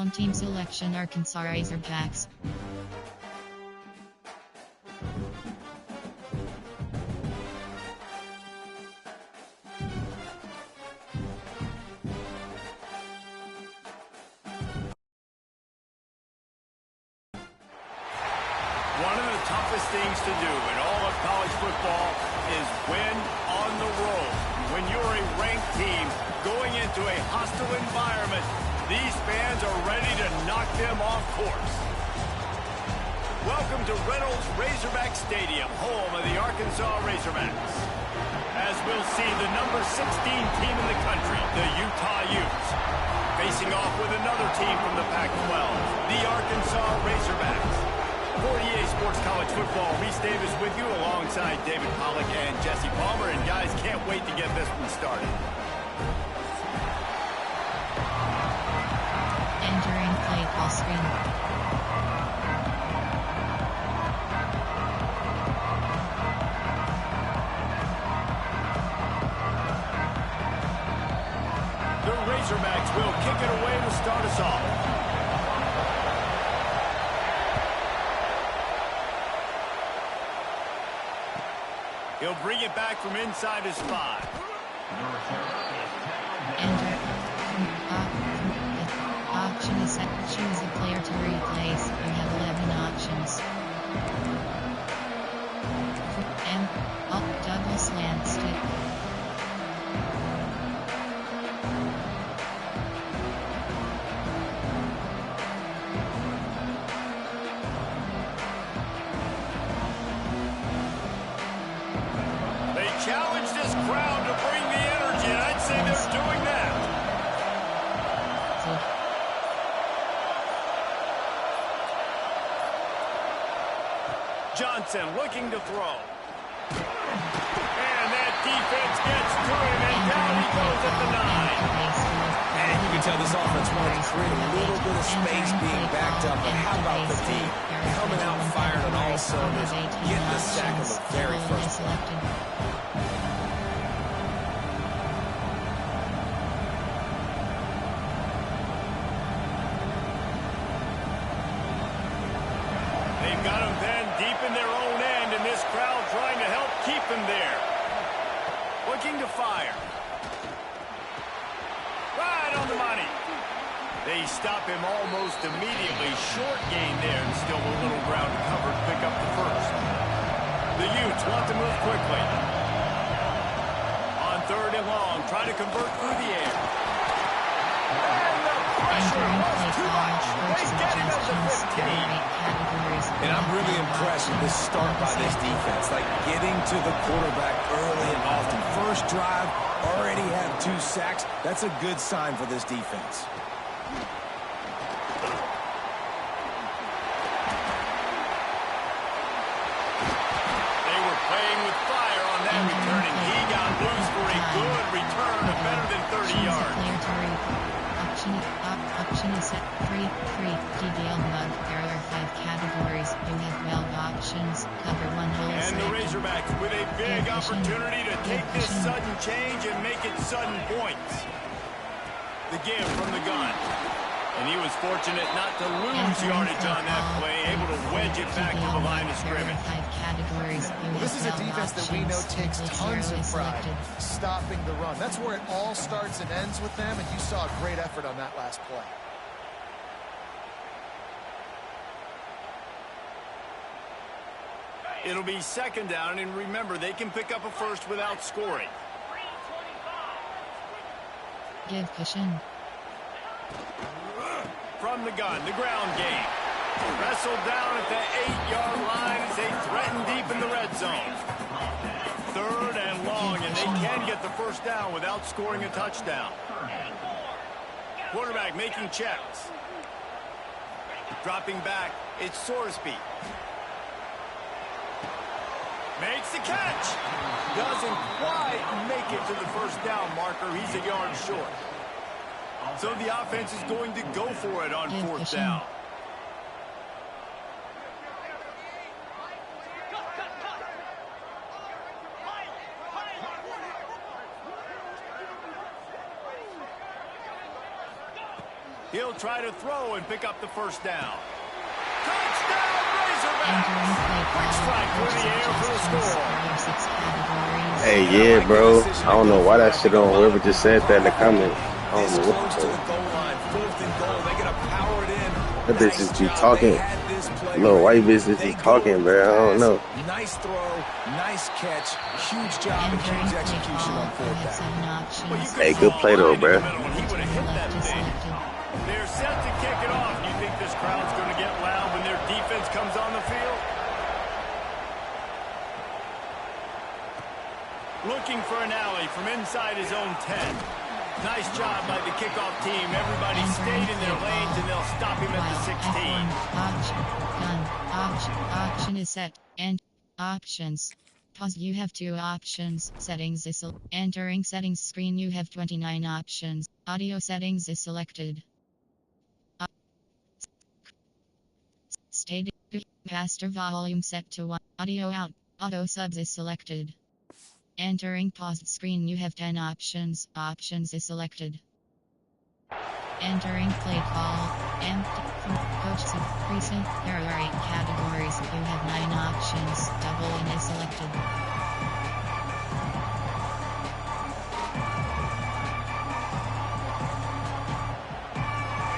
On team selection, Arkansas Razorbacks. One of the toughest things to do in all of college football is win on the road. When you're a ranked team going into a hostile environment, these fans are ready to knock them off course. Welcome to Reynolds Razorback Stadium, home of the Arkansas Razorbacks. As we'll see the number 16 team in the country, the Utah Utes, facing off with another team from the Pac-12, the Arkansas Razorbacks. For EA Sports College Football, Reese Davis with you alongside David Pollack and Jesse Palmer. And guys, can't wait to get this one started. Entering play call screen. The Razorbacks will kick it away to start us off. He'll bring it back from inside his 5. Enter. Option is set. Choose a player to replace. You have 11 options. M. Douglas Lanston. Challenge this crowd to bring the energy, and I'd say they're doing that. Johnson looking to throw. And that defense gets to him, and down he goes at the 9. And you can tell this offense wanted to create a little bit of space being backed up, but how about the D coming out firing on all cylinders, getting the sack of the very first play. They've got him then deep in their own end, and this crowd trying to help keep him there. Looking to fire. Right on the money. They stop him almost immediately. Short gain there, and still a little ground to cover to pick up the first. The Utes want to move quickly. On 3rd and long, trying to convert through the air. And the pressure was too much. They get him at the 15. And I'm really impressed with this start by this defense. Like getting to the quarterback early and often. First drive, already have 2 sacks. That's a good sign for this defense. They were playing with fire on that return, and he got loose for a good return of better than 30 yards. Option is set. Free. Detailed mug. There are 5 categories. You have 12 options. Cover 1 hole. And the Razorbacks with a big opportunity to take this sudden change and make it sudden points. The give from the gun. And he was fortunate not to lose yardage on that play, able to wedge it back to the line of scrimmage. Well, this is a defense that we know takes tons of pride stopping the run. That's where it all starts and ends with them, and you saw a great effort on that last play. It'll be 2nd down, and remember, they can pick up a first without scoring. Give cushion. From the gun, the ground game. Wrestled down at the 8-yard line as they threaten deep in the red zone. 3rd and long, and they can get the first down without scoring a touchdown. Quarterback making checks. Dropping back, it's Sorsby. Makes the catch. Doesn't quite make it to the first down marker. He's a yard short. So the offense is going to go for it on 4th down. He'll try to throw and pick up the first down. Touchdown, Razorbacks! Quick strike through the air for the score. Hey, yeah, bro. I don't know why that shit on. Whoever just said that in the comment. I don't know what the fuck. That bitch just be talking. No, white bitch just be talking, bro. I don't know. Nice throw, nice catch, huge job and huge execution on fourth down. Hey, good play though, bro. They're set to kick it off. You think this crowd's going to get loud when their defense comes on the field? Looking for an alley from inside his own 10. Nice job by the kickoff team. Everybody stayed in their lanes, and they'll stop him at the 16. Option is set. And options. Pause. You have 2 options. Settings is entering settings screen. You have 29 options. Audio settings is selected. Stated. Master volume set to 1. Audio out. Auto subs is selected. Entering paused screen. You have 10 options. Options is selected. Entering play call. Empty. From coach to precinct. There are 8 categories. You have 9 options. Double in is selected.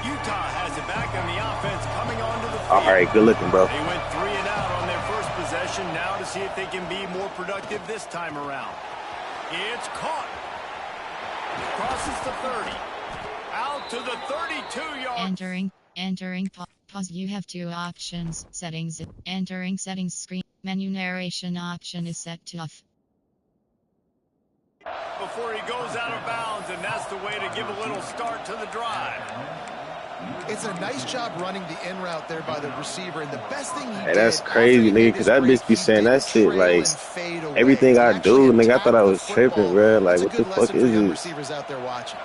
Utah has it back on the offense coming onto the field. All right, good looking, bro. They went 3 and out on their first possession. Now to see if they can be more productive this time around. It's caught. Crosses the 30. Out to the 32-yard. Entering pause. You have 2 options. Settings. Entering settings screen. Menu narration option is set to off. Before he goes out of bounds, and that's the way to give a little start to the drive. It's a nice job running the in route there by the receiver, and the best thing he did. That's crazy, nigga, because that bitch be saying that shit like everything I do, nigga. I thought I was tripping, bro. Like, what the fuck is this? Receivers out there watching.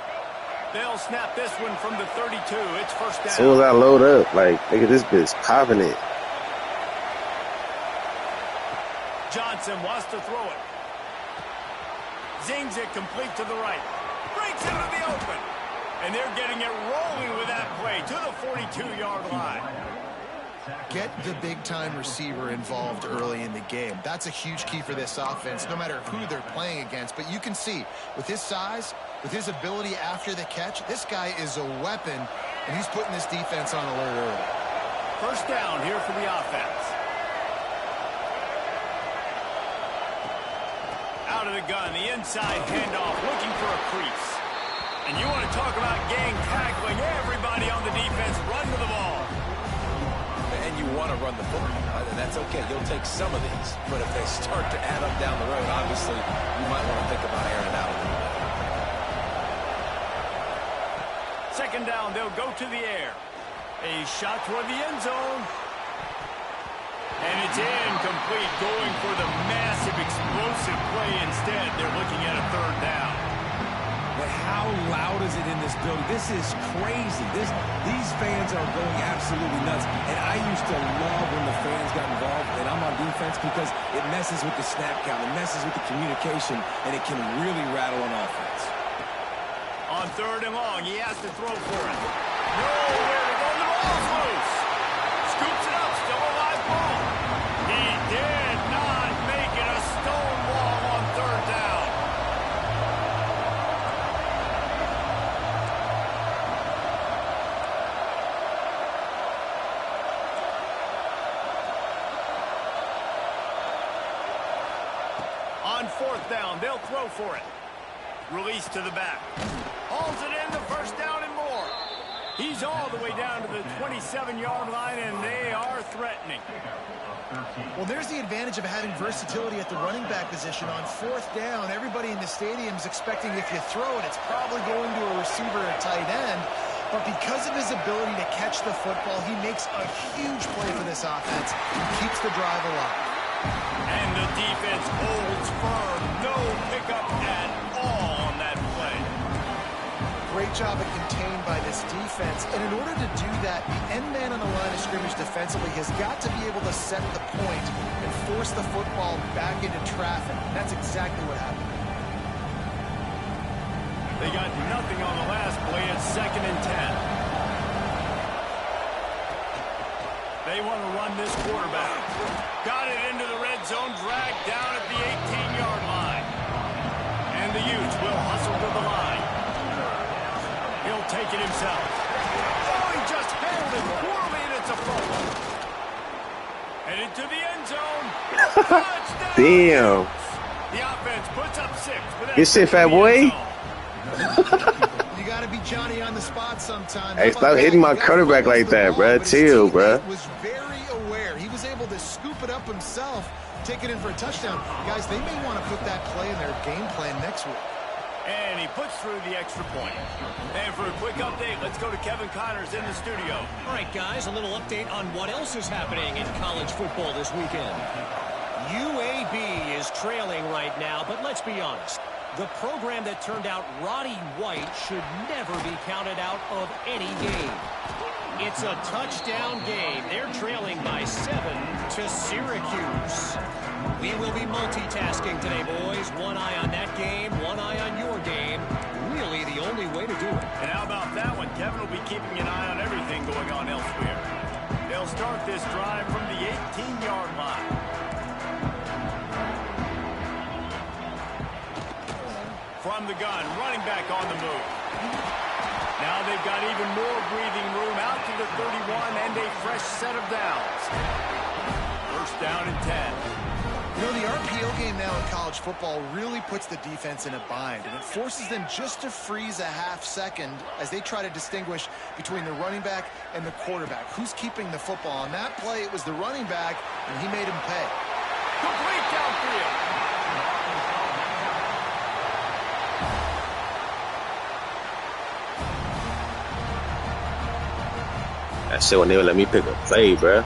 They'll snap this one from the 32. It's first down. As soon as I load up, like, nigga, this bitch popping it. Johnson wants to throw it. Zings it complete to the right. Breaks into the open. And they're getting it rolling with that play to the 42-yard line. Get the big-time receiver involved early in the game. That's a huge key for this offense, no matter who they're playing against. But you can see, with his size, with his ability after the catch, this guy is a weapon, and he's putting this defense on alert early. First down here for the offense. Out of the gun, the inside handoff, looking for a crease. And you want to talk about gang tackling. Everybody on the defense run to the ball. And you want to run the football, and that's okay. You'll take some of these. But if they start to add up down the road, obviously, you might want to think about airing it out a little bit. Second down, they'll go to the air. A shot toward the end zone. And it's incomplete, going for the massive, explosive play instead. They're looking at a third down. But how loud is it in this building? This is crazy. These fans are going absolutely nuts. And I used to love when the fans got involved, and I'm on defense, because it messes with the snap count. It messes with the communication, and it can really rattle an offense. On third and long, he has to throw for it. Nowhere to go. The ball's loose. Scoops it up. Still a live ball. He did not make it a stone wall on third down. On fourth down, they'll throw for it. Release to the back. Hauls it in, the first down and more. He's all the way down to the 27-yard line, and they are threatening. Well, there's the advantage of having versatility at the running back position. On fourth down, everybody in the stadium is expecting if you throw it, it's probably going to a receiver or tight end. But because of his ability to catch the football, he makes a huge play for this offense. He keeps the drive alive. And the defense holds firm. No pickup at all on that play. Great job at contained by this defense. And in order to do that, the end man on the line of scrimmage defensively has got to be able to set the point and force the football back into traffic. That's exactly what happened. They got nothing on the last play. It's 2nd and 10. They want to run this quarterback. Got it into the red zone, dragged down at the 18-yard line. And the Utes will hustle to the line. He'll take it himself. Oh, he just handled it poorly, and it's a fumble. Headed to the end zone. Touchdown. Damn. The offense puts up 6. Good shit, fat boy. You got to be Johnny on the spot sometime. Hey, stop hitting my quarterback like that, bro. Chill, bro. Was very aware. He was able to scoop it up himself, take it in for a touchdown. Guys, they may want to put that play in their game plan next week. And he puts through the extra point. And for a quick update, let's go to Kevin Connors in the studio. All right, guys, a little update on what else is happening in college football this weekend. UAB is trailing right now, but let's be honest. The program that turned out Roddy White should never be counted out of any game. It's a touchdown game. They're trailing by 7 to Syracuse. We will be multitasking today, boys. One eye on that game, one eye on your game. Really the only way to do it. And how about that one? Kevin will be keeping an eye on everything going on elsewhere. They'll start this drive from the 18-yard line. From the gun, running back on the move. Now they've got even more breathing room out to the 31 and a fresh set of downs. First down and 10. You know, the RPO game now in college football really puts the defense in a bind, and it forces them just to freeze a half second as they try to distinguish between the running back and the quarterback. Who's keeping the football? On that play, it was the running back, and he made him pay. Complete downfield. That shit when they would let me pick a play, bro.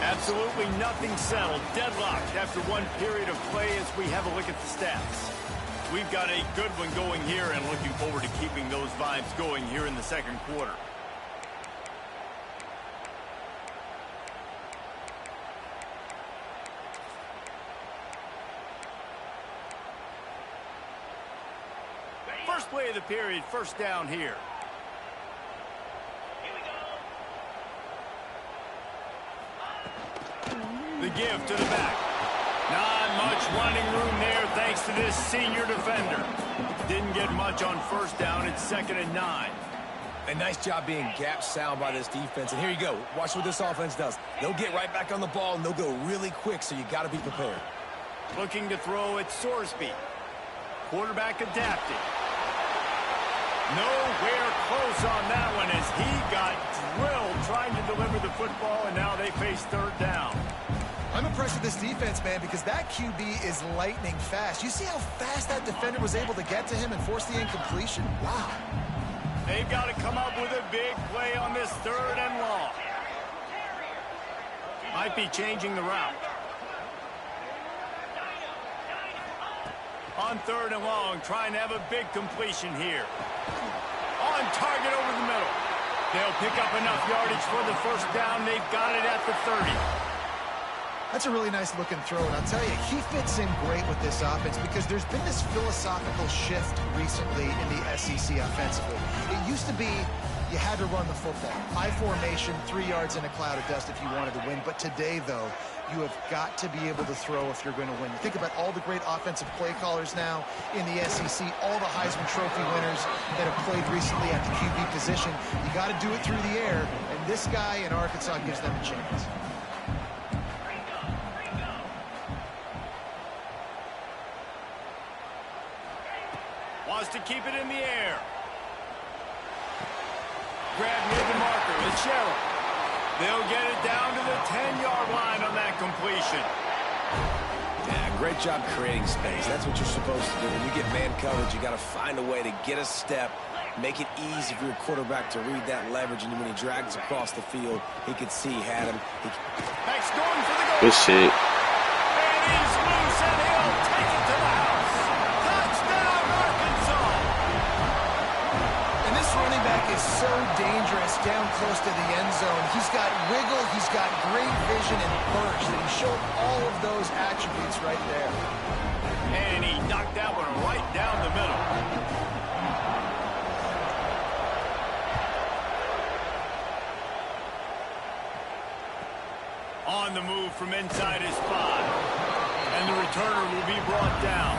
Absolutely nothing settled. Deadlocked after one period of play as we have a look at the stats. We've got a good one going here and looking forward to keeping those vibes going here in the second quarter. First play of the period, first down here. The give to the back. Not much running room there thanks to this senior defender. Didn't get much on first down. It's 2nd and 9. A nice job being gap sound by this defense. And here you go. Watch what this offense does. They'll get right back on the ball, and they'll go really quick, so you got to be prepared. Looking to throw at Sorsby. Quarterback adapted. Nowhere close on that one as he got drilled trying to deliver the football, and now they face third down. I'm impressed with this defense, man, because that QB is lightning fast. You see how fast that defender was able to get to him and force the incompletion? Wow. They've got to come up with a big play on this 3rd and long. Might be changing the route. On 3rd and long, trying to have a big completion here. On target over the middle. They'll pick up enough yardage for the first down. They've got it at the 30. That's a really nice looking throw, and I'll tell you, he fits in great with this offense because there's been this philosophical shift recently in the SEC offensively. It used to be you had to run the football. High formation, 3 yards in a cloud of dust if you wanted to win. But today, though, you have got to be able to throw if you're going to win. You think about all the great offensive play callers now in the SEC, all the Heisman Trophy winners that have played recently at the QB position. You got to do it through the air, and this guy in Arkansas gives them a chance. Wants to keep it in the air. Grab near the marker, the Sheriff. They'll get it down to the 10-yard line on that completion. Yeah, great job creating space. That's what you're supposed to do. When you get man coverage, you got to find a way to get a step, make it easy for your quarterback to read that leverage, and when he drags across the field, he could see he had him. Back's going for the goal. Good shit. And he's loose, and he'll take it to the house. Touchdown, Arkansas. And this running back is so dangerous down close to the end zone. He's got wiggle, he's got great vision and burst, and he showed all of those attributes right there. And he knocked that one right down the middle. On the move from inside his 5. And the returner will be brought down.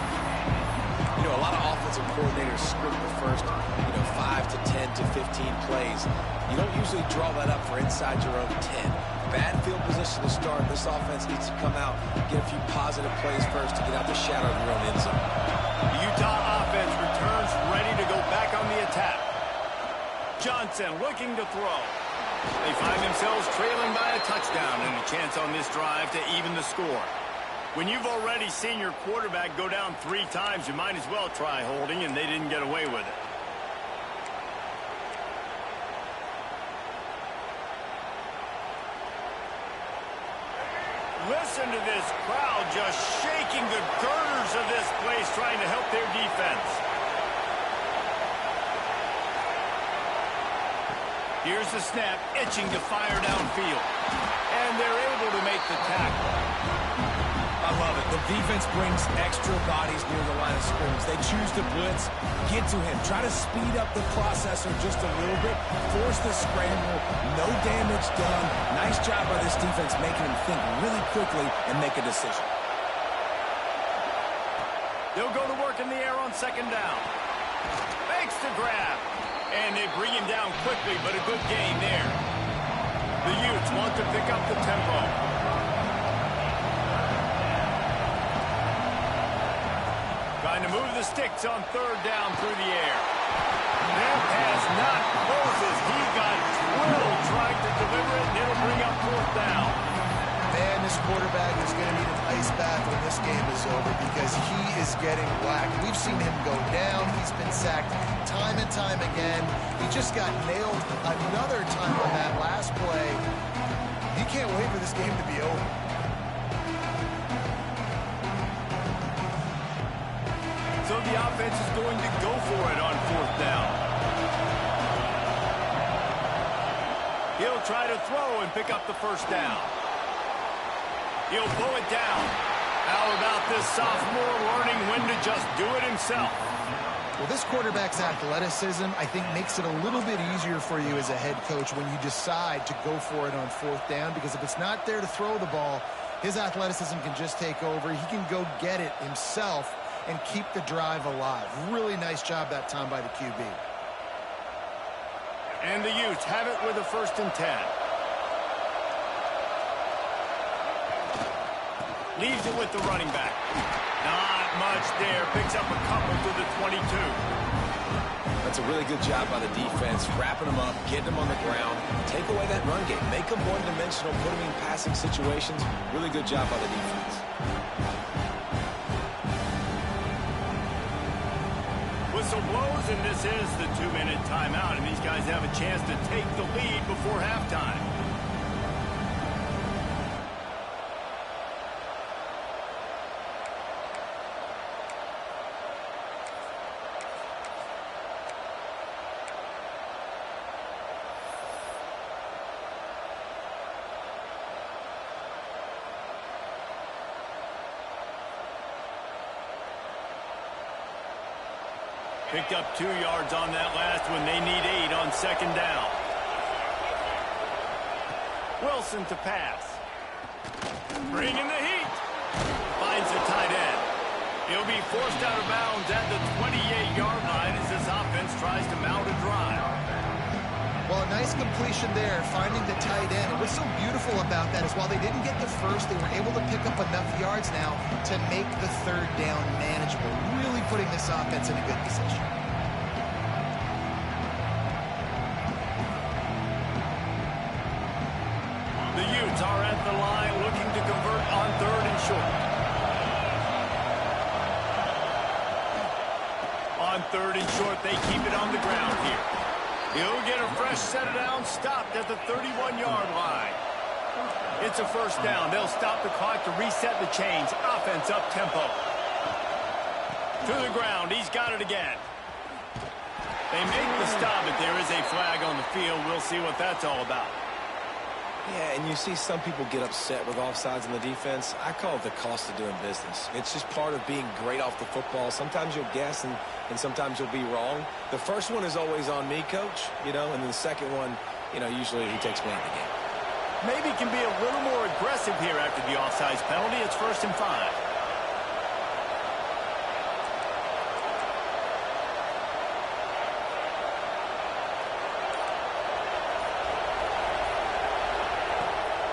You know, a lot of offensive coordinators script the first, 5 to 10 to 15 plays. You don't usually draw that up for inside your own 10. Bad field position to start. This offense needs to come out, get a few positive plays first to get out the shadow of your own end zone. The Utah offense returns ready to go back on the attack. Johnson looking to throw. They find themselves trailing by a touchdown and a chance on this drive to even the score. When you've already seen your quarterback go down 3 times, you might as well try holding, and they didn't get away with it. Listen to this crowd just shaking the girders of this place, trying to help their defense. Here's the snap, itching to fire downfield. And they're able to make the tackle. I love it. The defense brings extra bodies near the line of scrimmage. They choose to blitz, get to him, try to speed up the processor just a little bit, force the scramble, no damage done. Nice job by this defense making him think really quickly and make a decision. They'll go to work in the air on 2nd down. Makes the grab. And they bring him down quickly, but a good gain there. The Utes want to pick up the tempo. Trying to move the sticks on 3rd down through the air. That pass not closes. He got drilled trying to deliver it, and it'll bring up 4th down. Man, this quarterback is going to need an ice bath when this game is over because he is getting whacked. We've seen him go down. He's been sacked time and time again. He just got nailed another time on that last play. He can't wait for this game to be over. So the offense is going to go for it on 4th down. He'll try to throw and pick up the 1st down. He'll pull it down. How about this sophomore learning when to just do it himself? Well, this quarterback's athleticism, I think, makes it a little bit easier for you as a head coach when you decide to go for it on 4th down, because if it's not there to throw the ball, his athleticism can just take over. He can go get it himself and keep the drive alive. Really nice job that time by the QB. And the Utes have it with a 1st and 10. Leaves it with the running back. Not much there. Picks up a couple to the 22. That's a really good job by the defense, wrapping them up, getting them on the ground, take away that run game, make them one-dimensional, put them in passing situations. Really good job by the defense. Whistle blows, and this is the 2-minute timeout, and these guys have a chance to take the lead before halftime. Picked up 2 yards on that last one. They need 8 on 2nd down. Wilson to pass. Bringing the heat. Finds the tight end. He'll be forced out of bounds at the 28-yard line as this offense tries to mount a drive. Well, a nice completion there, finding the tight end. And what's so beautiful about that is while they didn't get the first, they were able to pick up enough yards now to make the 3rd down manageable, really putting this offense in a good position. The Utes are at the line looking to convert on 3rd and short. On 3rd and short, they keep it on the ground here. He'll get a fresh set of downs, stopped at the 31-yard line. It's a 1st down. They'll stop the clock to reset the chains. Offense up tempo. To the ground. He's got it again. They make the stop, but there is a flag on the field. We'll see what that's all about. Yeah, and you see some people get upset with offsides in the defense. I call it the cost of doing business. It's just part of being great off the football. Sometimes you'll guess and sometimes you'll be wrong. The first one is always on me, Coach, and then the second one, usually he takes me out of the game. Maybe can be a little more aggressive here after the offsides penalty. It's 1st and 5.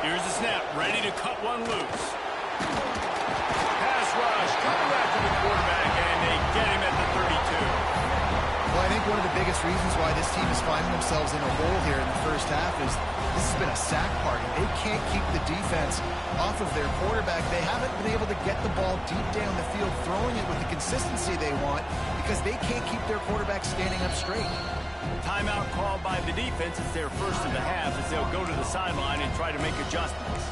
Here's the snap, ready to cut one loose. Pass rush, coming after the quarterback, and they get him at the 32. Well, I think one of the biggest reasons why this team is finding themselves in a hole here in the first half is this has been a sack party. They can't keep the defense off of their quarterback. They haven't been able to get the ball deep down the field, throwing it with the consistency they want because they can't keep their quarterback standing up straight. Timeout called by the defense. It's their first of the half as they'll go to the sideline and try to make adjustments.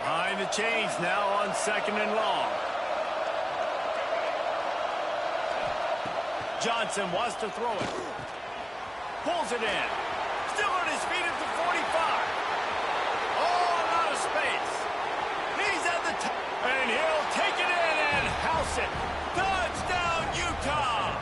Behind the chains now on 2nd and long. Johnson wants to throw it. Pulls it in. Still on his feet at the 45. Oh, a lot of space. He's at the top. And he'll take it in and house it. Touchdown, Utah.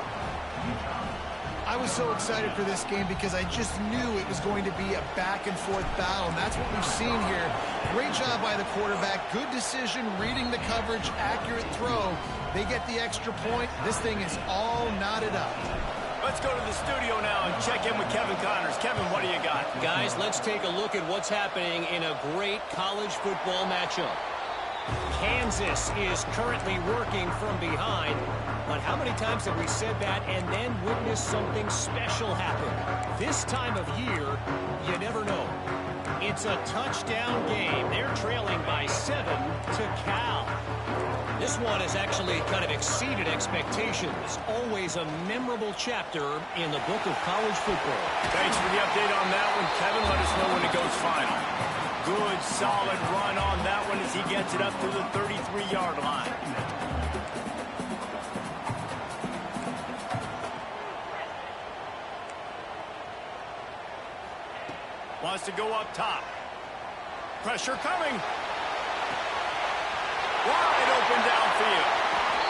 I was so excited for this game because I just knew it was going to be a back-and-forth battle, and that's what we've seen here. Great job by the quarterback. Good decision, reading the coverage, accurate throw. They get the extra point. This thing is all knotted up. Let's go to the studio now and check in with Kevin Connors. Kevin, what do you got? Guys, let's take a look at what's happening in a great college football matchup. Kansas is currently working from behind, but how many times have we said that and then witnessed something special happen? This time of year, you never know. It's a touchdown game. They're trailing by 7 to Cal. This one has actually kind of exceeded expectations. Always a memorable chapter in the book of college football. Thanks for the update on that one, Kevin. Let us know when it goes final. Good, solid run on that one as he gets it up to the 33-yard line. Wants to go up top. Pressure coming. Wide open downfield.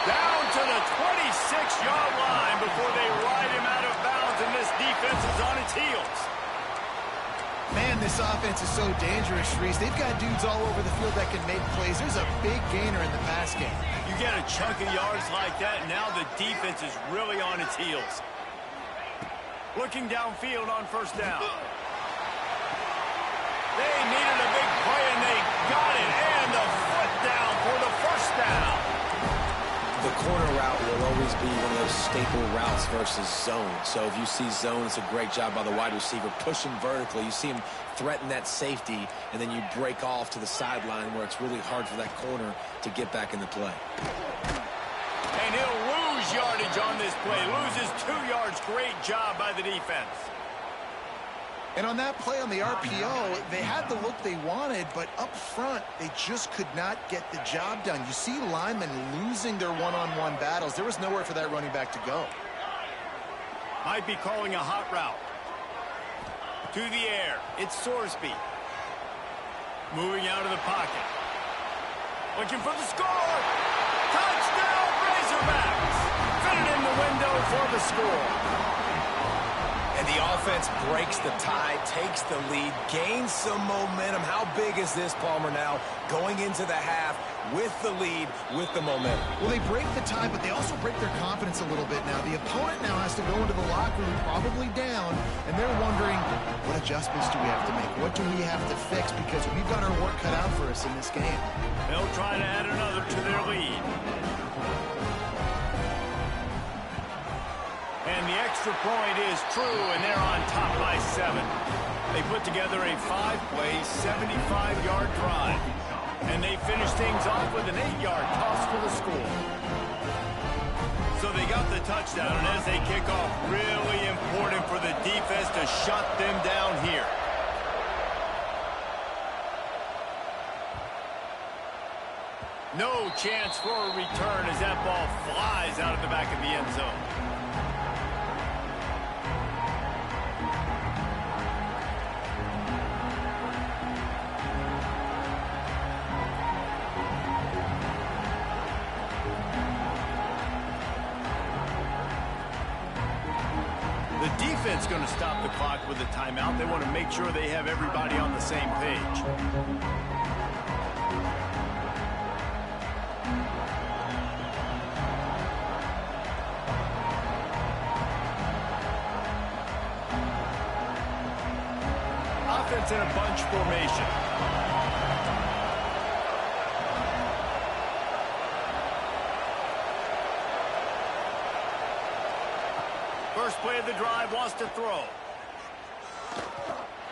Down to the 26-yard line before they ride him out of bounds, and this defense is on its heels. Man, this offense is so dangerous, Reese. They've got dudes all over the field that can make plays. There's a big gainer in the pass game. You get a chunk of yards like that, and now the defense is really on its heels. Looking downfield on 1st down. They needed a big play, and they got it. And the foot down for the 1st down. The corner route will always be one of those staple routes versus zone. So if you see zone, it's a great job by the wide receiver pushing vertically. You see him threaten that safety, and then you break off to the sideline where it's really hard for that corner to get back into play. And he'll lose yardage on this play. Loses 2 yards. Great job by the defense. And on that play on the RPO, they had the look they wanted, but up front, they just could not get the job done. You see linemen losing their one-on-one battles. There was nowhere for that running back to go. Might be calling a hot route. To the air. It's Sorsby. Moving out of the pocket. Looking for the score. Touchdown, Razorbacks. Fitted in the window for the score. And the offense breaks the tie, takes the lead, gains some momentum. How big is this, Palmer, now going into the half with the lead, with the momentum? Well, they break the tie, but they also break their confidence a little bit now. The opponent now has to go into the locker room, probably down, and they're wondering, what adjustments do we have to make? What do we have to fix? Because we've got our work cut out for us in this game. They'll try to add another to their lead. And the extra point is true, and they're on top by 7. They put together a 5-play, 75-yard drive. And they finish things off with an 8-yard toss for the score. So they got the touchdown, and as they kick off, really important for the defense to shut them down here. No chance for a return as that ball flies out of the back of the end zone. defense going to stop the clock with a timeout. They want to make sure they have everybody on the same page. Offense in a bunch formation. First play of the drive, wants to throw.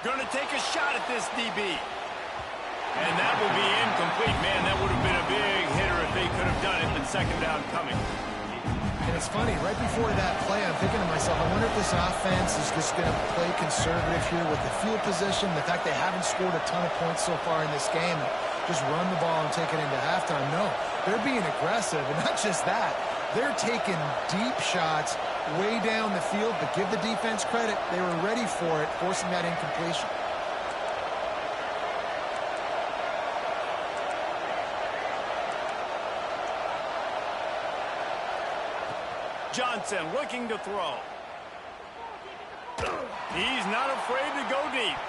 Going to take a shot at this DB. And that will be incomplete. Man, that would have been a big hitter if they could have done it, but second down coming. And it's funny, right before that play, I'm thinking to myself, I wonder if this offense is just going to play conservative here with the field position, the fact they haven't scored a ton of points so far in this game, and just run the ball and take it into halftime. No, they're being aggressive, and not just that. They're taking deep shots way down the field, but give the defense credit. They were ready for it, forcing that incompletion. Johnson looking to throw. He's not afraid to go deep.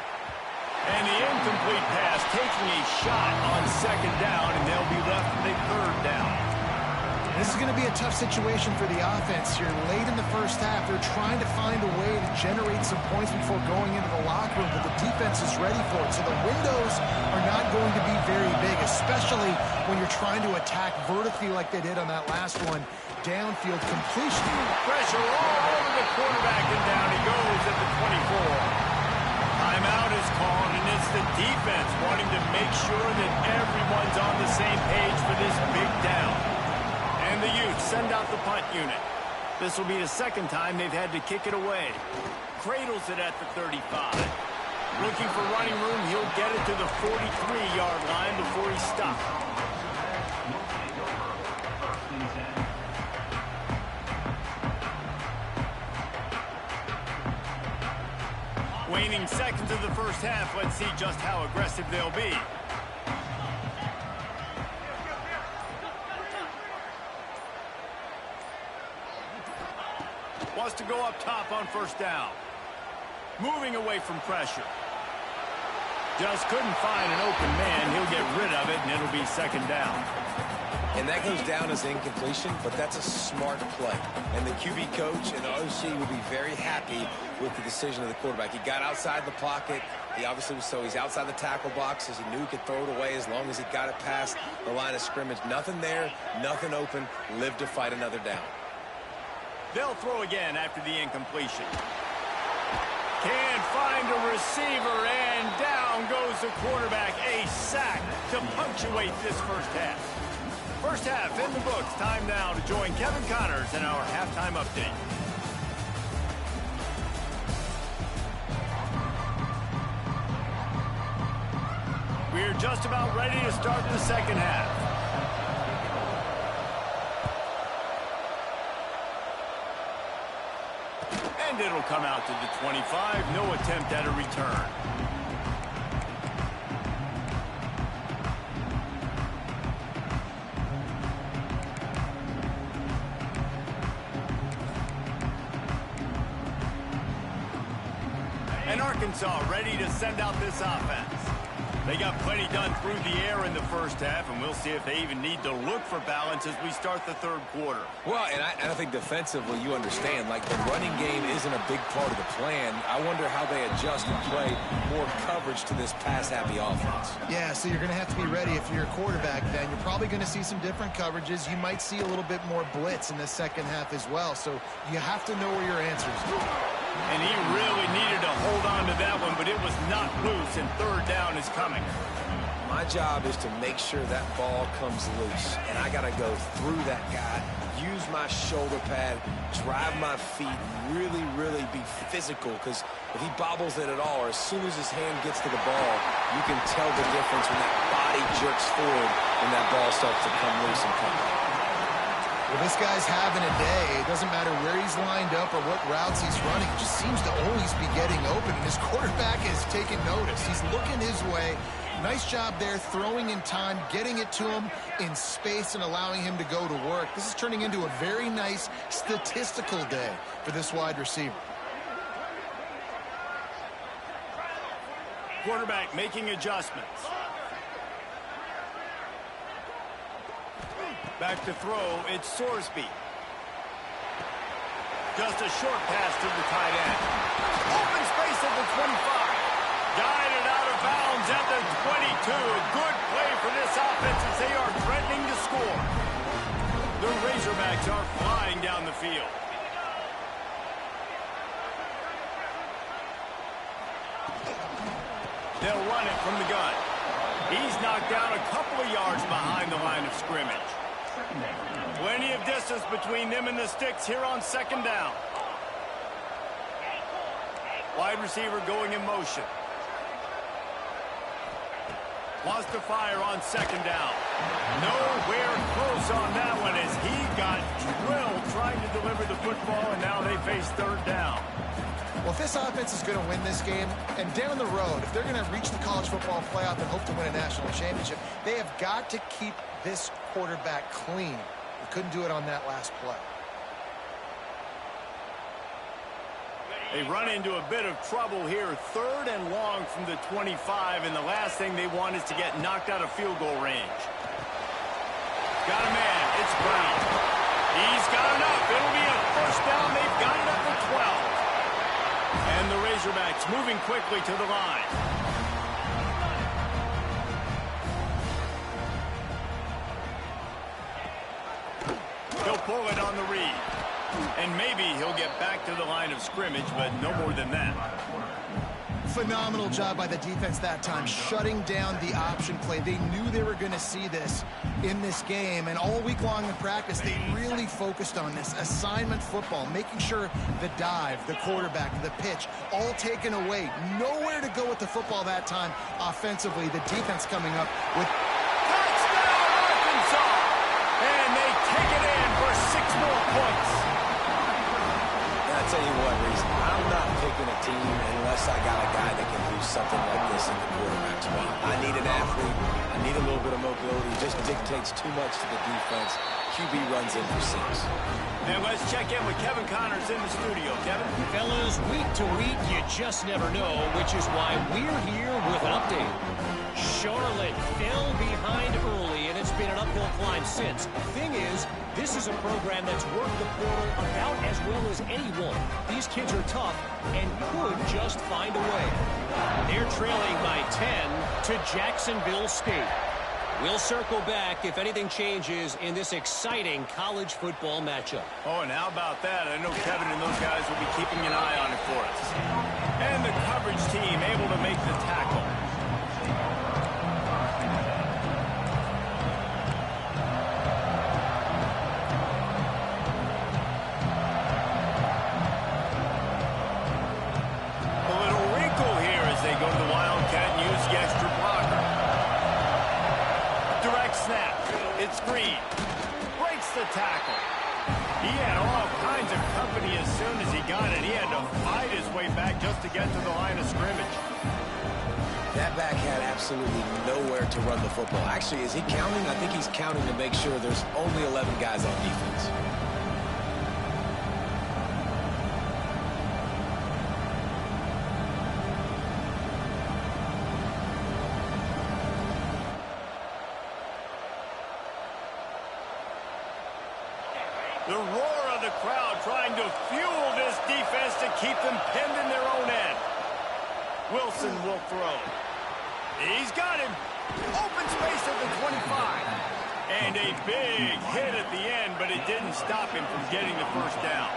And the incomplete pass taking a shot on second down, and they'll be left with a third down. This is going to be a tough situation for the offense here. Late in the first half, they're trying to find a way to generate some points before going into the locker room, but the defense is ready for it. So the windows are not going to be very big, especially when you're trying to attack vertically like they did on that last one. Downfield completion. Pressure all over the quarterback, and down he goes at the 24. Timeout is called, and it's the defense wanting to make sure that everyone's on the same page for this big down. And the youth send out the punt unit. This will be the second time they've had to kick it away. Cradles it at the 35. Looking for running room, he'll get it to the 43-yard line before he stops. Waning seconds of the first half. Let's see just how aggressive they'll be. Wants to go up top on first down. Moving away from pressure. Just couldn't find an open man. He'll get rid of it, and it'll be second down. And that goes down as incompletion, but that's a smart play. And the QB coach and the OC will be very happy with the decision of the quarterback. He got outside the pocket. He obviously was, so he's outside the tackle boxes. He knew he could throw it away as long as he got it past the line of scrimmage. Nothing there, nothing open. Live to fight another down. They'll throw again after the incompletion. Can't find a receiver, and down goes the quarterback. A sack to punctuate this first half. First half in the books. Time now to join Kevin Connors in our halftime update. We're just about ready to start the second half. And it'll come out to the 25. No attempt at a return. And Arkansas ready to send out this offense. They got plenty done through the air in the first half, and we'll see if they even need to look for balance as we start the third quarter. Well, and I think defensively, you understand, like the running game isn't a big part of the plan. I wonder how they adjust and play more coverage to this pass-happy offense. Yeah, so you're going to have to be ready if you're a quarterback then. You're probably going to see some different coverages. You might see a little bit more blitz in the second half as well, so you have to know where your answers are. And he really needed to hold on to that one, but it was not loose, and third down is coming. My job is to make sure that ball comes loose, and I got to go through that guy, use my shoulder pad, drive my feet, really, really be physical, because if he bobbles it at all, or as soon as his hand gets to the ball, you can tell the difference when that body jerks forward and that ball starts to come loose and come back. Well, this guy's having a day. It doesn't matter where he's lined up or what routes he's running. He just seems to always be getting open, and his quarterback is taking notice. He's looking his way. Nice job there, throwing in time, getting it to him in space and allowing him to go to work. This is turning into a very nice statistical day for this wide receiver. Quarterback making adjustments. Back to throw, it's Sorsby. Just a short pass to the tight end. Open space at the 25. Guided out of bounds at the 22. Good play for this offense as they are threatening to score. The Razorbacks are flying down the field. They'll run it from the gun. He's knocked down a couple of yards behind the line of scrimmage. Plenty of distance between them and the sticks here on second down. Wide receiver going in motion. Wants to fire on second down. Nowhere close on that one as he got drilled trying to deliver the football, and now they face third down. Well, if this offense is going to win this game, and down the road, if they're going to reach the college football playoff and hope to win a national championship, they have got to keep this quarterback clean. They couldn't do it on that last play. They run into a bit of trouble here. Third and long from the 25, and the last thing they want is to get knocked out of field goal range. Got a man. It's Brown. He's got enough. It'll be a first down. They've got it up to 12. And the Razorbacks moving quickly to the line. He'll pull it on the read. And maybe he'll get back to the line of scrimmage, but no more than that. Phenomenal job by the defense that time, shutting down the option play. They knew they were going to see this in this game, and all week long in practice, they really focused on this assignment football, making sure the dive, the quarterback, the pitch, all taken away. Nowhere to go with the football that time offensively. The defense coming up with touchdown Arkansas! And they take it in for 6 more points. I'll tell you what, Reese, I'm not picking a team unless I got a guy that can do something like this in the quarterback spot. I need an athlete. I need a little bit of mobility. Just dictates too much to the defense. QB runs in for 6. And let's check in with Kevin Connors in the studio. Kevin? Fellas, week to week, you just never know, which is why we're here with an update. Charlotte fell behind early, and it's been an uphill climb since. Thing is, this is a program that's worked the portal about as well as anyone. These kids are tough and could just find a way. They're trailing by 10 to Jacksonville State. We'll circle back if anything changes in this exciting college football matchup. Oh, and how about that? I know Kevin and those guys will be keeping an eye on it for us. And the coverage team able to make the tackle. A little wrinkle here as they go to the Wildcat and use the extra blocker. Direct snap. It's Green. Breaks the tackle. He had all kinds of company as soon as he got it. He had to fight his way back just to get to the line of scrimmage. That back had absolutely nowhere to run the football. Actually, is he counting? I think he's counting to make sure there's only 11 guys on defense. The roar of the crowd trying to fuel this defense to keep them pinned in their own end. Wilson will throw. He's got him. Open space at the 25. And a big hit at the end, but it didn't stop him from getting the first down.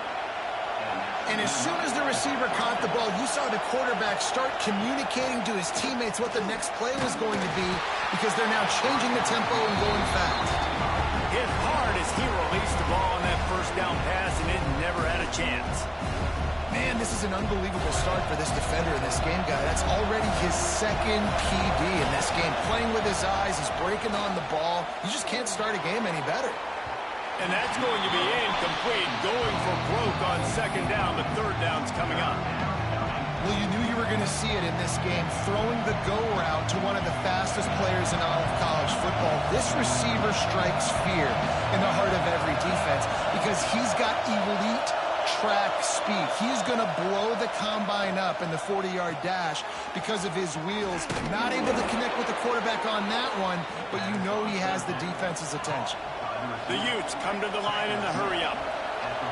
And as soon as the receiver caught the ball, you saw the quarterback start communicating to his teammates what the next play was going to be because they're now changing the tempo and going fast. Hit hard as he released the ball on that first down pass, and it never had a chance. Man, this is an unbelievable start for this defender in this game, guy. That's already his second PD in this game. Playing with his eyes, he's breaking on the ball. You just can't start a game any better. And that's going to be incomplete. Going for broke on second down. The third down's coming up. Well, you knew you were going to see it in this game. Throwing the go route to one of the fastest players in all of college football. This receiver strikes fear in the heart of every defense because he's got elite track speed. He's going to blow the combine up in the 40-yard dash because of his wheels. Not able to connect with the quarterback on that one, but you know he has the defense's attention. The Utes come to the line in the hurry-up.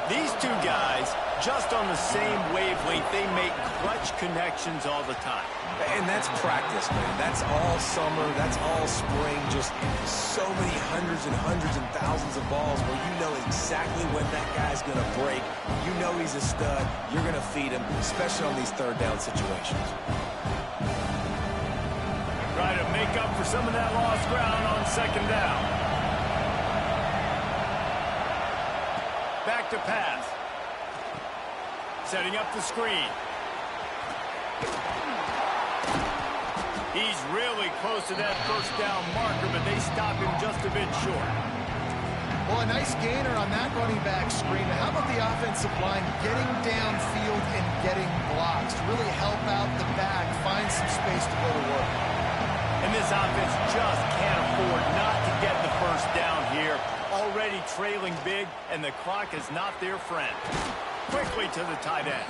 These two guys, just on the same wavelength, they make clutch connections all the time. And that's practice, man. That's all summer. That's all spring. Just so many hundreds and thousands of balls where you know exactly when that guy's going to break. You know he's a stud. You're going to feed him, especially on these third down situations. Try to make up for some of that lost ground on second down. Back to pass. Setting up the screen. He's really close to that first down marker, but they stop him just a bit short. Well, a nice gainer on that running back screen. How about the offensive line getting downfield and getting blocks to really help out the back, find some space to go to work? And this offense just can't afford not to get the first down here. Already trailing big, and the clock is not their friend. Quickly to the tight end.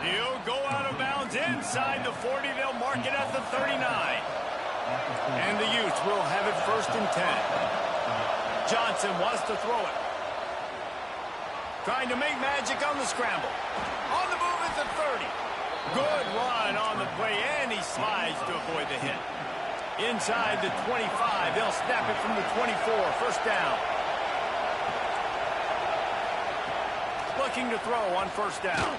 He'll go out of bounds inside the 40. They'll mark it at the 39. And the Utes will have it 1st and 10. Johnson wants to throw it. Trying to make magic on the scramble. On the move at the 30. Good run on the play, and he slides to avoid the hit. Inside the 25. They'll snap it from the 24. First down. Looking to throw on first down.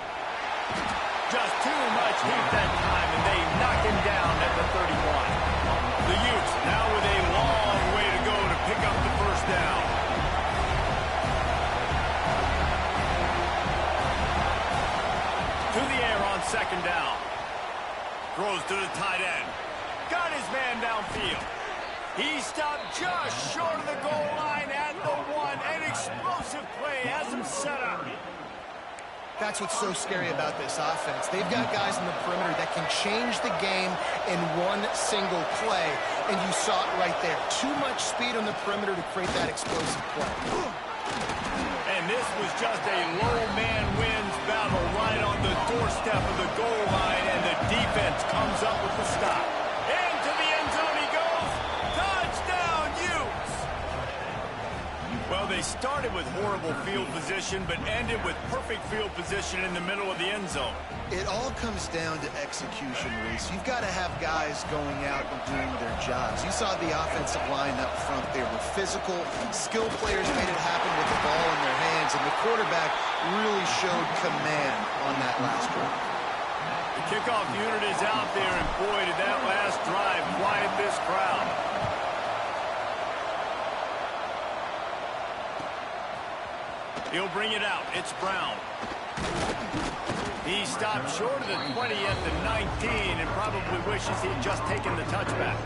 Just too much heat that time, and they knock him down at the 31. The Utes now with a long way to go to pick up the first down. To the air on second down. Throws to the tight end. Got his man downfield. He stopped just short of the goal line at the 1. An explosive play has him set up. That's what's so scary about this offense. They've got guys in the perimeter that can change the game in one single play, and you saw it right there. Too much speed on the perimeter to create that explosive play. And this was just a low man wins battle right on the doorstep of the goal line, and the defense comes up with the stop. Into the end zone he goes. Touchdown, Utes! Well, they started with horrible field position, but ended with perfect field position in the middle of the end zone. It all comes down to execution, Reese. You've got to have guys going out and doing their jobs. You saw the offensive line up front. They were physical. Skilled players made it happen with the ball in their hands, and the quarterback really showed command on that last drive. The kickoff unit is out there, and boy, did that last drive quiet this crowd. He'll bring it out. It's Brown. He stopped short of the 20 at the 19 and probably wishes he'd just taken the touchback.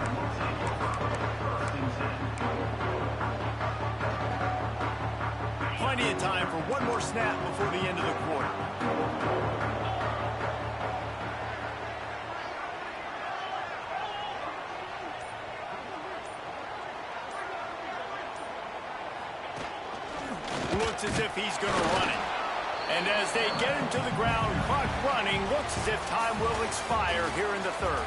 Plenty of time for one more snap before the end of the quarter. Looks as if he's going to run it. And as they get him to the ground, clock running, looks as if time will expire here in the third.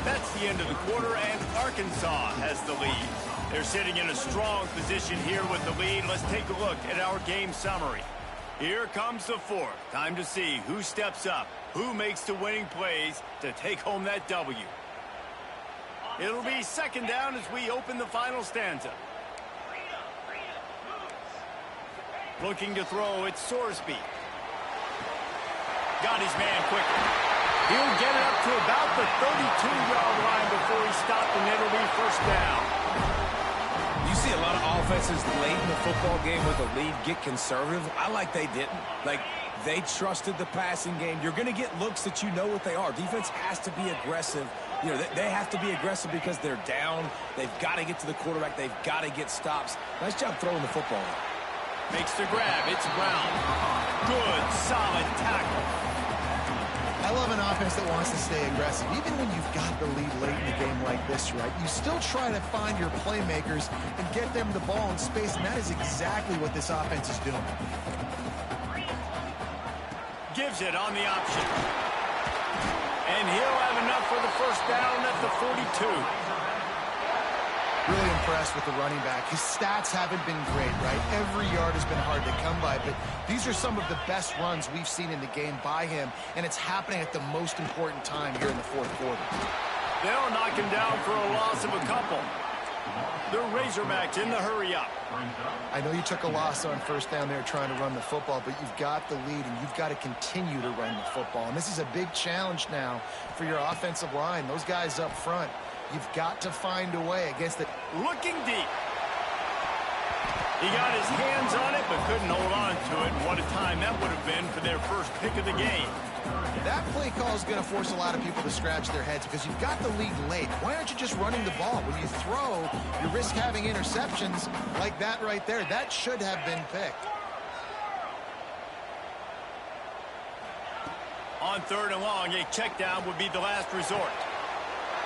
That's the end of the quarter, and Arkansas has the lead. They're sitting in a strong position here with the lead. Let's take a look at our game summary. Here comes the fourth. Time to see who steps up, who makes the winning plays to take home that W. It'll be second down as we open the final stanza. Looking to throw, it's Sorsby. Got his man quickly. He'll get it up to about the 32-yard line before he stopped, and it'll be first down. You see a lot of offenses late in the football game with a lead get conservative. I like they didn't. Like, they trusted the passing game. You're going to get looks that you know what they are. Defense has to be aggressive. You know, they have to be aggressive because they're down. They've got to get to the quarterback. They've got to get stops. Nice job throwing the football. Makes the grab. It's Brown. Good, solid tackle. I love an offense that wants to stay aggressive. Even when you've got the lead late in a game like this, right, you still try to find your playmakers and get them the ball in space, and that is exactly what this offense is doing. Gives it on the option. And he'll have enough for the first down at the 42. Really impressed with the running back. His stats haven't been great, right? Every yard has been hard to come by, but these are some of the best runs we've seen in the game by him, and it's happening at the most important time here in the fourth quarter. They'll knock him down for a loss of a couple. The Razorbacks in the hurry-up. I know you took a loss on first down there trying to run the football, but you've got the lead, and you've got to continue to run the football. And this is a big challenge now for your offensive line. Those guys up front, you've got to find a way against it. Looking deep. He got his hands on it, but couldn't hold on to it. And what a time that would have been for their first pick of the game. That play call is going to force a lot of people to scratch their heads because you've got the lead late. Why aren't you just running the ball? When you throw, you risk having interceptions like that right there. That should have been picked. On third and long, a check down would be the last resort.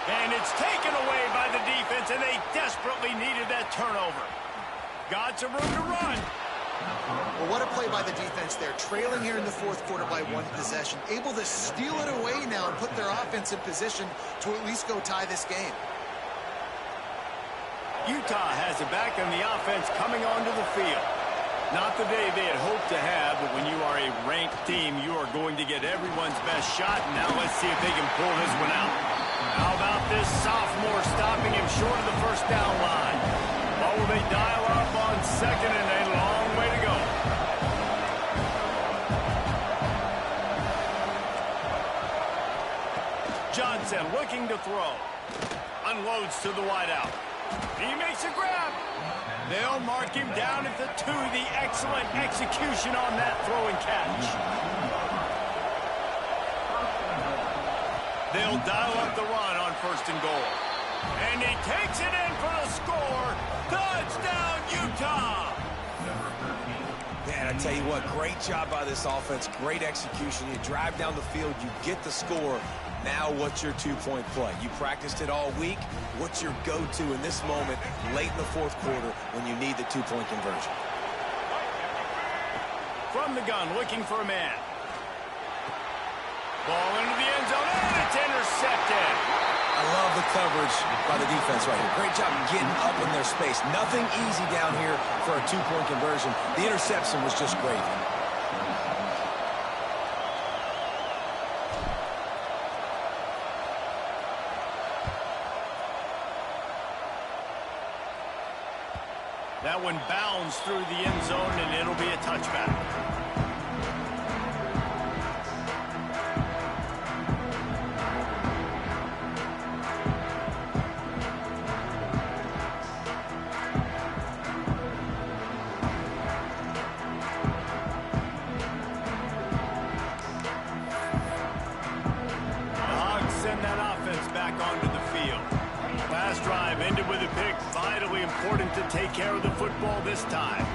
And it's taken away by the defense, and they desperately needed that turnover. Got some room to run. Well, what a play by the defense there. Trailing here in the fourth quarter by one possession. Able to steal it away now and put their offense in position to at least go tie this game. Utah has it back on the offense coming onto the field. Not the day they had hoped to have, but when you are a ranked team, you are going to get everyone's best shot. And now let's see if they can pull this one out. How about this sophomore stopping him short of the first down line? What will they dial up on second and a long way to go? Johnson looking to throw. Unloads to the wideout. He makes a grab. They'll mark him down at the 2. The excellent execution on that throw and catch. They'll dial up the run on first and goal. And he takes it in for the score. Touchdown, Utah! Man, I tell you what, great job by this offense. Great execution. You drive down the field, you get the score. Now what's your two-point play? You practiced it all week. What's your go-to in this moment late in the fourth quarter when you need the two-point conversion? From the gun, looking for a man. Ball into the end zone, and it's intercepted. I love the coverage by the defense right here. Great job getting up in their space. Nothing easy down here for a two-point conversion. The interception was just great. That one bounds through the end zone, and it'll be a touchback. The Hogs send that offense back onto the field. Last drive ended with a pick. Vitally important to take care of the football this time.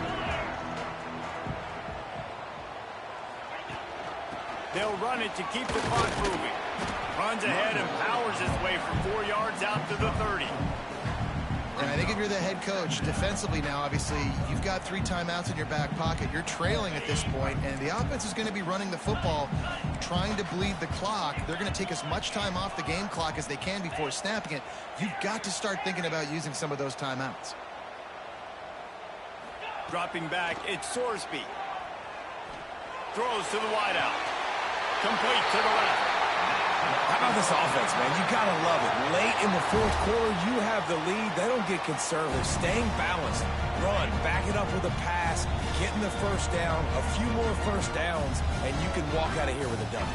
They'll run it to keep the clock moving. Runs ahead and powers his way for 4 yards out to the 30. And I think if you're the head coach, defensively now, obviously, you've got 3 timeouts in your back pocket. You're trailing at this point, and the offense is going to be running the football, trying to bleed the clock. They're going to take as much time off the game clock as they can before snapping it. You've got to start thinking about using some of those timeouts. Dropping back, it's Sorsby. Throws to the wideout. Complete to the left. How about this offense, man? You got to love it. Late in the fourth quarter, you have the lead. They don't get conservative. Staying balanced. Run. Back it up with a pass. Getting the first down. A few more first downs, and you can walk out of here with a W.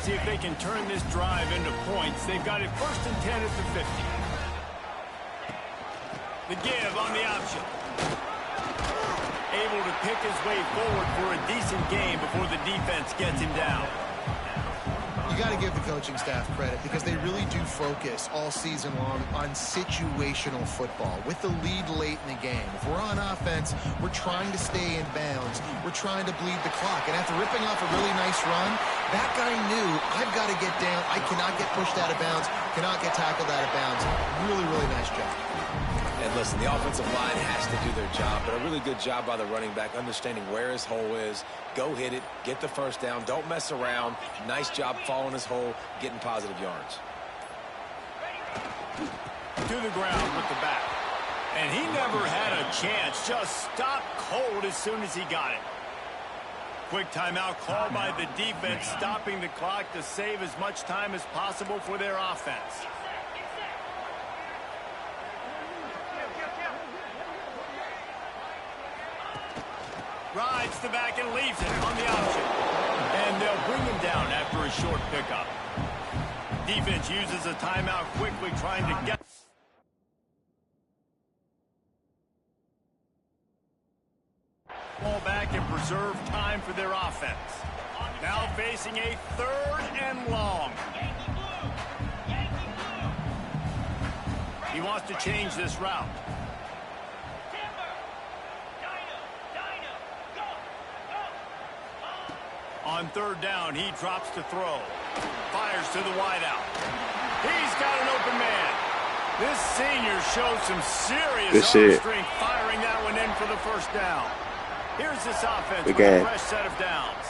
See if they can turn this drive into points. They've got it 1st and 10 at the 50. The give on the option. Able to pick his way forward for a decent game before the defense gets him down. You got to give the coaching staff credit because they really do focus all season long on situational football with the lead late in the game. If we're on offense, we're trying to stay in bounds. We're trying to bleed the clock. And after ripping off a really nice run, that guy knew, I've got to get down. I cannot get pushed out of bounds, cannot get tackled out of bounds. Really, really nice job. And listen, the offensive line has to do their job, but a really good job by the running back, understanding where his hole is. Go hit it, get the first down, don't mess around. Nice job following his hole, getting positive yards. To the ground with the back. And he never had a chance. Just stopped cold as soon as he got it. Quick timeout called by the defense, stopping the clock to save as much time as possible for their offense. Rides the back and leaves it on the option. And they'll bring him down after a short pickup. Defense uses a timeout quickly, trying to get... ball back and preserve time for their offense. Now facing a 3rd and long. He wants to change this route. On 3rd down, he drops to throw. Fires to the wideout. He's got an open man. This senior shows some serious arm strength, firing that one in for the first down. Here's this offense with a fresh set of downs.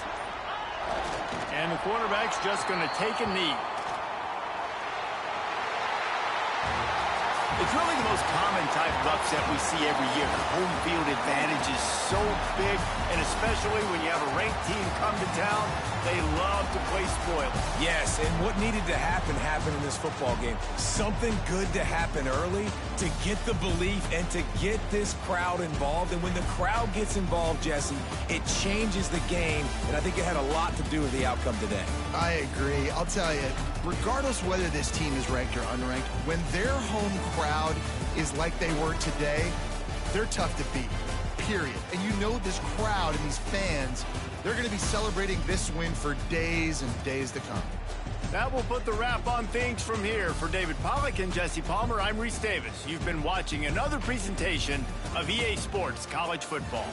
And the quarterback's just going to take a knee. It's really the most common type of upset we see every year. The home field advantage is so big, and especially when you have a ranked team come to town, they love to play spoiler. Yes, and what needed to happen happened in this football game. Something good to happen early to get the belief and to get this crowd involved. And when the crowd gets involved, Jesse, it changes the game, and I think it had a lot to do with the outcome today. I agree. I'll tell you, regardless whether this team is ranked or unranked, when their home crowd is like they were today, they're tough to beat, period. And you know this crowd and these fans, they're going to be celebrating this win for days and days to come. That will put the wrap on things from here. For David Pollack and Jesse Palmer, I'm Reese Davis. You've been watching another presentation of EA Sports College Football.